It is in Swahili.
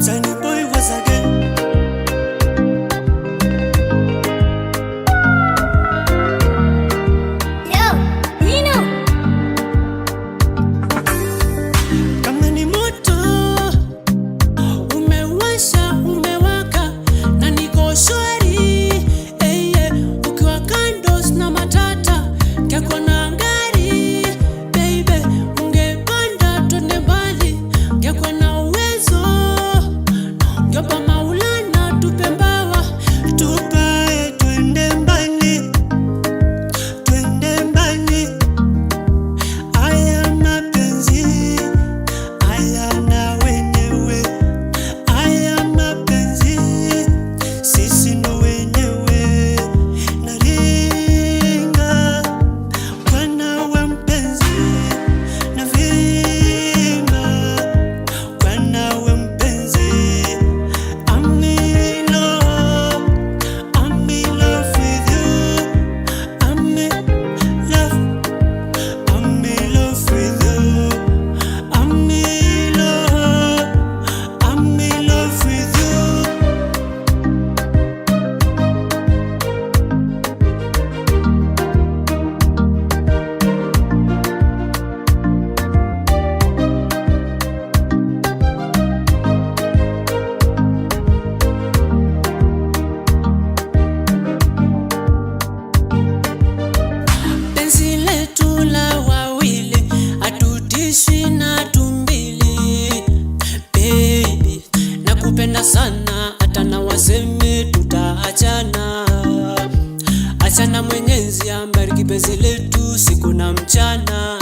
Tiny boy was again. Yo, Nino. Kama ni moto umewasha umewaka na niko shwari, ukiwa kando sina matata kyako na ngari, baby ungepanda twende mbali kyako na uwezo, ngeomba Maulana tupe mbawa tupae twende mbali, twende mbali. Aya mapenzi hayana wenyewe, aya mapenzi sisi ndo wenyewe. Naringa kwa nawe mpenzi, navimba kwa nawe mpenzi. I'm in love with you. I'm in love with you. I'm in love with you. Penzi letu la wawili hatutishwi na tumbili, baby nakupenda sana hata na waseme tutaachana. Achana Mwenyezi ambariki penzi letu siku na mchana.